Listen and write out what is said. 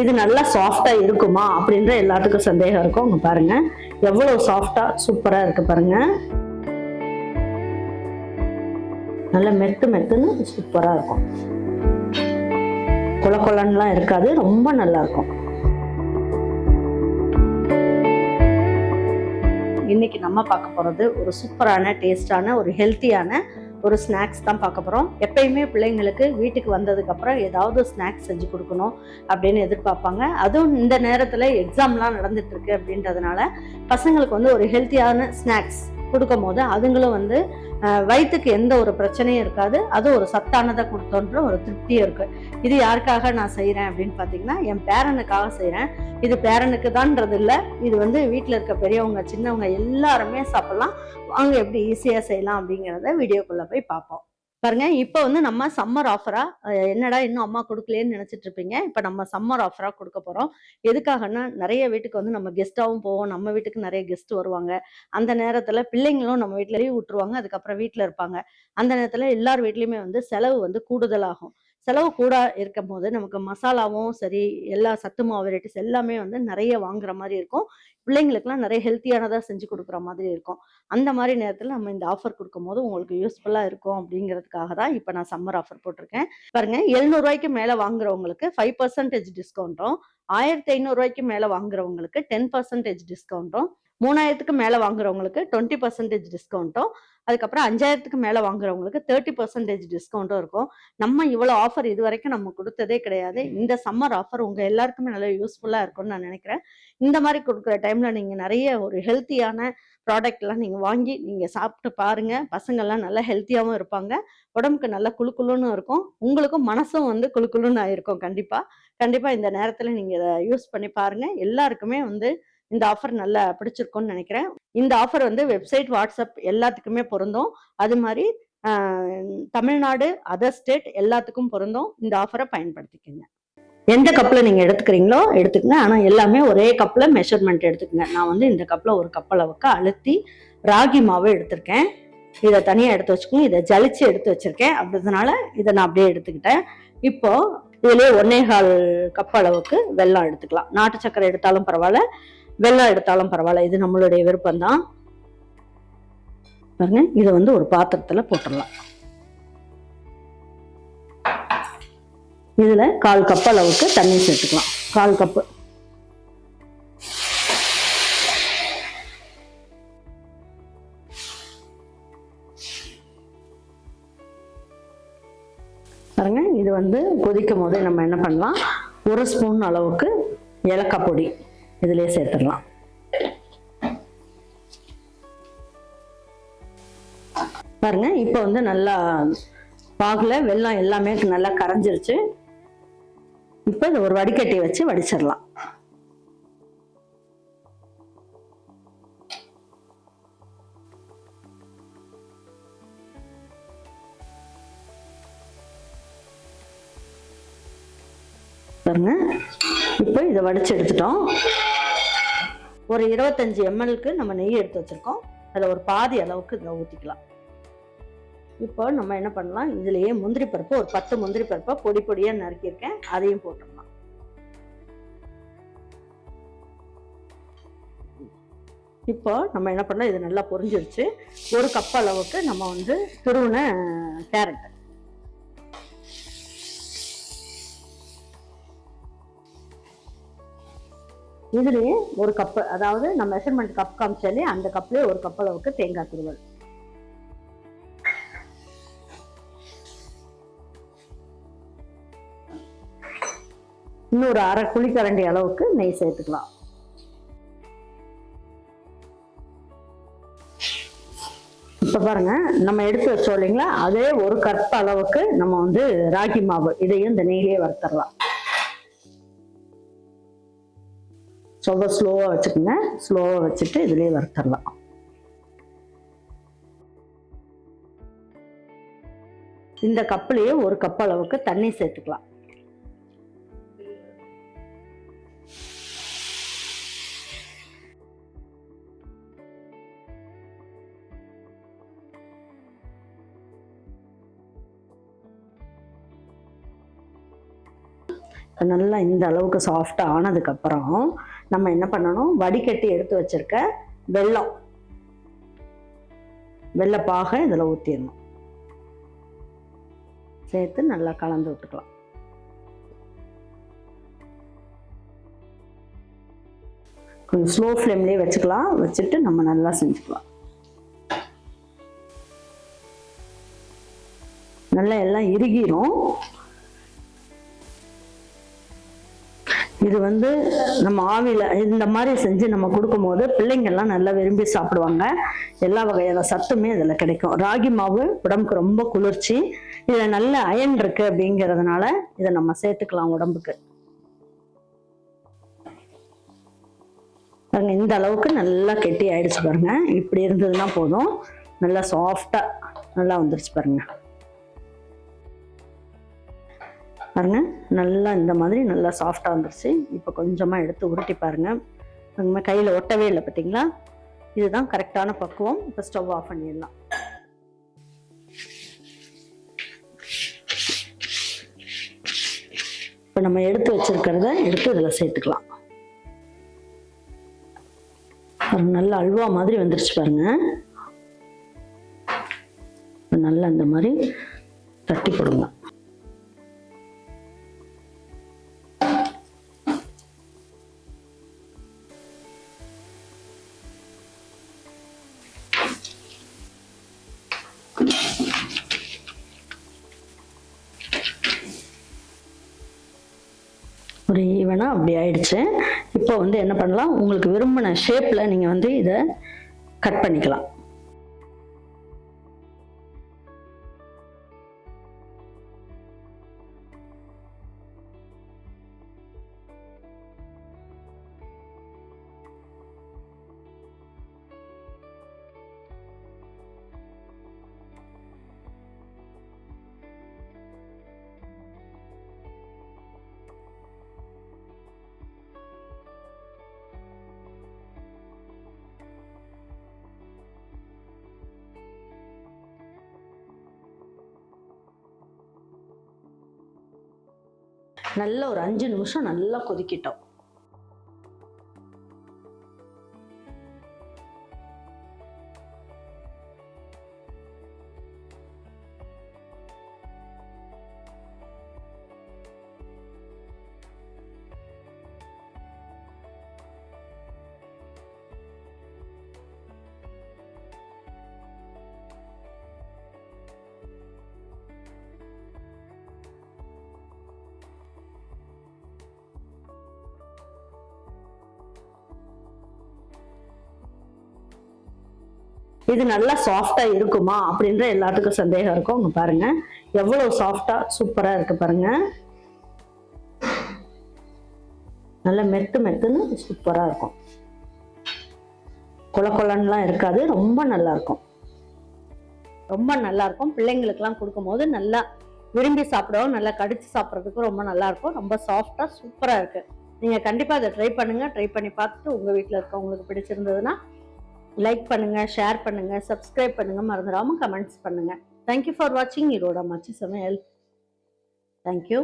இது நல்லா சாஃப்டா இருக்குமா அப்படின்ற எல்லாத்துக்கும் சந்தேகம் இருக்கும். இங்க பாருங்க எவ்வளவு சாஃப்டா சூப்பரா இருக்கு பாருங்க. நல்ல மெத்துன்னு சூப்பரா இருக்கும். கொல கொலன்னுலாம் இருக்காது, ரொம்ப நல்லா இருக்கும். இன்னைக்கு நம்ம பார்க்க போறது ஒரு சூப்பரான டேஸ்டான ஒரு ஹெல்த்தியான ஒரு ஸ்நாக்ஸ் தான் பார்க்க போகிறோம். எப்பயுமே பிள்ளைங்களுக்கு வீட்டுக்கு வந்ததுக்கு அப்புறம் ஏதாவது ஸ்நாக்ஸ் செஞ்சு கொடுக்கணும் அப்படின்னு எதிர்பார்ப்பாங்க. அதுவும் இந்த நேரத்தில் எக்ஸாம்லாம் நடந்துட்டு இருக்கு அப்படின்றதுனால பசங்களுக்கு வந்து ஒரு ஹெல்த்தியான ஸ்நாக்ஸ் கொடுக்கும் போது அதுங்களும் வந்து வயிற்றுக்கு எந்த ஒரு பிரச்சனையும் இருக்காது, அது ஒரு சத்தானதை கொடுத்தோன்ற ஒரு திருப்தியும் இருக்கு. இது யாருக்காக நான் செய்கிறேன் அப்படின்னு பார்த்தீங்கன்னா என் பேரனுக்காக செய்கிறேன். இது பேரனுக்கு தான்ன்றது இல்லை, இது வந்து வீட்டில் இருக்க பெரியவங்க சின்னவங்க எல்லாருமே சாப்பிடலாம். வாங்க எப்படி ஈஸியாக செய்யலாம் அப்படிங்கிறத வீடியோக்குள்ளே போய் பார்ப்போம். பாருங்க, இப்போ வந்து நம்ம சம்மர் ஆஃபரா என்னடா இன்னும் அம்மா கொடுக்கலன்னு நினைச்சிட்டு இருப்பீங்க. இப்போ நம்ம சம்மர் ஆஃபரா கொடுக்க போறோம். எதுக்காகன்னா நிறைய வீட்டுக்கு வந்து நம்ம கெஸ்டாவும் போவோம், நம்ம வீட்டுக்கு நிறைய கெஸ்ட் வருவாங்க. அந்த நேரத்துல பிள்ளைங்களும் நம்ம வீட்டுல லீவ் விட்டுருவாங்க, அதுக்கப்புறம் வீட்டுல இருப்பாங்க. அந்த நேரத்துல எல்லார் வீட்லயுமே வந்து செலவு வந்து கூடுதலாகும். செலவு கூட இருக்கும் போது நமக்கு மசாலாவும் சரி, எல்லா சத்து மாவு வெரைட்டிஸ் எல்லாமே வந்து நிறைய வாங்குற மாதிரி இருக்கும். பிள்ளைங்களுக்குலாம் நிறைய ஹெல்த்தியானதா செஞ்சு கொடுக்குற மாதிரி இருக்கும். அந்த மாதிரி நேரத்தில் நம்ம இந்த ஆஃபர் கொடுக்கும்போது உங்களுக்கு யூஸ்ஃபுல்லாக இருக்கும் அப்படிங்கிறதுக்காக தான் இப்போ நான் சம்மர் ஆஃபர் போட்டிருக்கேன். பாருங்க, 700 மேலே வாங்குறவங்களுக்கு 5% டிஸ்கவுண்ட்டும், 1500 மேலே வாங்குறவங்களுக்கு 10% டிஸ்கவுண்ட்டும், 3000 மேலே வாங்குறவங்களுக்கு 20% டிஸ்கவுண்ட்டும், அதுக்கப்புறம் 5000 மேலே வாங்குறவங்களுக்கு 30% டிஸ்கவுண்ட்டும் இருக்கும். நம்ம இவ்வளோ ஆஃபர் இது வரைக்கும் நம்ம கொடுத்ததே கிடையாது. இந்த சம்மர் ஆஃபர் உங்க எல்லாருக்குமே நல்லா யூஸ்ஃபுல்லாக இருக்கும்னு நான் நினைக்கிறேன். இந்த மாதிரி கொடுக்குற டைம்ல நீங்க நிறைய ஒரு ஹெல்த்தியான ப்ராடக்ட்லாம் நீங்க வாங்கி நீங்க சாப்பிட்டு பாருங்க. பசங்கள்லாம் நல்லா ஹெல்த்தியாகவும் இருப்பாங்க, உடம்புக்கு நல்லா குளுக்குளுன்னு இருக்கும், உங்களுக்கும் மனசும் வந்து குளுக்குளுன்னு ஆயிருக்கும். கண்டிப்பா கண்டிப்பா இந்த நேரத்துல நீங்க இதை யூஸ் பண்ணி பாருங்க. எல்லாருக்குமே வந்து இந்த ஆஃபர் நல்லா பிடிச்சிருக்கும்னு நினைக்கிறேன். இந்த ஆஃபர் வந்து வெப்சைட், வாட்ஸ்அப் எல்லாத்துக்குமே பொருந்தும். அது மாதிரி தமிழ்நாடு, அதர் ஸ்டேட் எல்லாத்துக்கும் பொருந்தும். இந்த ஆஃபரை பயன்படுத்திக்கங்க. எந்த கப்பில் நீங்கள் எடுத்துக்கிறீங்களோ எடுத்துக்கங்க, ஆனால் எல்லாமே ஒரே கப்பில் மெஷர்மெண்ட் எடுத்துக்கங்க. நான் வந்து இந்த கப்பில் ஒரு கப் அளவுக்கு அழுத்தி ராகி மாவு எடுத்திருக்கேன். இதை தனியாக எடுத்து வச்சுக்கோங்க. இதை ஜலிச்சு எடுத்து வச்சிருக்கேன், அப்படின்றதுனால இதை நான் அப்படியே எடுத்துக்கிட்டேன். இப்போ இதுலேயே 1.25 கப் அளவுக்கு வெல்லம் எடுத்துக்கலாம். நாட்டு சர்க்கரை எடுத்தாலும் பரவாயில்ல, வெல்லம் எடுத்தாலும் பரவாயில்ல, இது நம்மளுடைய விருப்பம் தான். பாருங்க, இதை வந்து ஒரு பாத்திரத்தில் போட்டுடலாம். இதுல 1/4 கப் அளவுக்கு தண்ணி சேர்த்துக்கலாம். 1/4 கப்பு. பாருங்க, இது வந்து கொதிக்கும் போதே நம்ம என்ன பண்ணலாம், 1 ஸ்பூன் அளவுக்கு ஏலக்காய் பொடி இதுலயே சேர்த்துடலாம். பாருங்க, இப்போ வந்து நல்லா பாகுல வெல்லம் எல்லாமே நல்லா கரைஞ்சிருச்சு. இப்போ இதை ஒரு வடிகட்டி வச்சு வடிச்சிடலாம். பாருங்க, இப்போ இதை வடிச்சு எடுத்துட்டோம். ஒரு 25 ml நம்ம நெய் எடுத்து வச்சிருக்கோம். அதில் ஒரு பாதி அளவுக்கு இதை ஊற்றிக்கலாம். இப்போ நம்ம என்ன பண்ணலாம், இதுலயே முந்திரி பருப்பு ஒரு 10 முந்திரி பருப்பை பொடி பொடியா நறுக்கியிருக்கேன், அதையும் போட்டுடலாம். இப்போ நம்ம என்ன பண்ணலாம், இது நல்லா பொரிஞ்சிருச்சு. 1 கப் அளவுக்கு நம்ம வந்து துருவின கேரட், இதுலயே 1 கப், அதாவது நம்ம மெஷர்மெண்ட் கப் காமிச்சாலே அந்த கப்லயே 1 கப் அளவுக்கு தேங்காய் துருவல், இன்னொரு 1/2 குழிக்கரண்டி அளவுக்கு நெய் சேர்த்துக்கலாம். இப்ப பாருங்க, நம்ம எடுத்து வச்சோம் இல்லைங்களா, அதே 1 கப் அளவுக்கு நம்ம வந்து ராகி மாவு, இதையும் இந்த நெய்யிலேயே வறுத்தரலாம். ரொம்ப ஸ்லோவா வச்சுக்கோங்க, ஸ்லோவா வச்சுட்டு இதுலயே வறுத்தரலாம். இந்த கப்லயே 1 கப் அளவுக்கு தண்ணி சேர்த்துக்கலாம். நல்லா இந்த அளவுக்கு சாஃப்டாக ஆனதுக்கப்புறம் நம்ம என்ன பண்ணணும், வடிகட்டி எடுத்து வச்சிருக்க வெள்ளப்பாக இதில் ஊற்றிடணும். சேர்த்து நல்லா கலந்து விட்டுக்கலாம். கொஞ்சம் ஸ்லோ ஃப்ளேம்லேயே வச்சுக்கலாம். வச்சுட்டு நம்ம நல்லா செஞ்சுக்கலாம். நல்லா எல்லாம் இறுகிரும். இது நம்ம ஆவியில் இந்த மாதிரி செஞ்சு நம்ம கொடுக்கும்போது பிள்ளைங்கள்லாம் நல்லா விரும்பி சாப்பிடுவாங்க. எல்லா வகையான சத்துமே இதில் கிடைக்கும். ராகி மாவு உடம்புக்கு ரொம்ப குளிர்ச்சி. இதில் நல்ல அயன் இருக்கு அப்படிங்கிறதுனால இதை நம்ம சேர்த்துக்கலாம் உடம்புக்கு. பாருங்க, இந்த அளவுக்கு நல்லா கெட்டி ஆயிடுச்சு பாருங்க. இப்படி இருந்ததுன்னா போதும். நல்லா சாஃப்டா நல்லா வந்துருச்சு பாருங்க. பாருங்க, நல்லா இந்த மாதிரி நல்லா சாஃப்டா வந்துருச்சு. இப்போ கொஞ்சமா எடுத்து உருட்டி பாருங்க. நம்ம கையில ஒட்டவே இல்லை பார்த்தீங்களா? இதுதான் கரெக்டான பக்குவம். இப்போ ஸ்டவ் ஆஃப் பண்ணிடலாம். இப்போ நம்ம எடுத்து வச்சிருக்கிறத எடுத்து இதில் சேர்த்துக்கலாம். நல்ல அல்வா மாதிரி வந்துருச்சு பாருங்க. நல்லா இந்த மாதிரி தட்டி கொடுங்க. ஒரு ஈவனா அப்படி ஆயிடுச்சு. இப்போ என்ன பண்ணலாம், உங்களுக்கு விரும்பின ஷேப்ல நீங்க இதை கட் பண்ணிக்கலாம். நல்ல ஒரு 5 நிமிஷம் நல்லா கொதிக்கிட்டோம். இது நல்லா சாஃப்டா இருக்குமா அப்படின்ற எல்லாத்துக்கும் சந்தேகம் இருக்கும். உங்க பாருங்க எவ்வளவு சாஃப்டா சூப்பரா இருக்கு பாருங்க. நல்ல மெத்துன்னு சூப்பரா இருக்கும். கொலன்னுலாம் இருக்காது. ரொம்ப நல்லா இருக்கும். பிள்ளைங்களுக்குலாம் கொடுக்கும்போது நல்லா விரும்பி சாப்பிடுவோம். நல்லா கடிச்சு சாப்பிட்றதுக்கு ரொம்ப நல்லா இருக்கும். ரொம்ப சாஃப்டா சூப்பரா இருக்கு. நீங்க கண்டிப்பா அதை ட்ரை பண்ணுங்க. ட்ரை பண்ணி பார்த்துட்டு உங்க வீட்டில் இருக்கவங்களுக்கு பிடிச்சிருந்ததுன்னா லைக் பண்ணுங்க, ஷேர் பண்ணுங்க, சப்ஸ்கிரைப் பண்ணுங்க, மறந்துடாம கமெண்ட்ஸ் பண்ணுங்க. தேங்க்யூ ஃபார் வாட்சிங் ஈரோட அம்மாச்சி சமையல். தேங்க்யூ.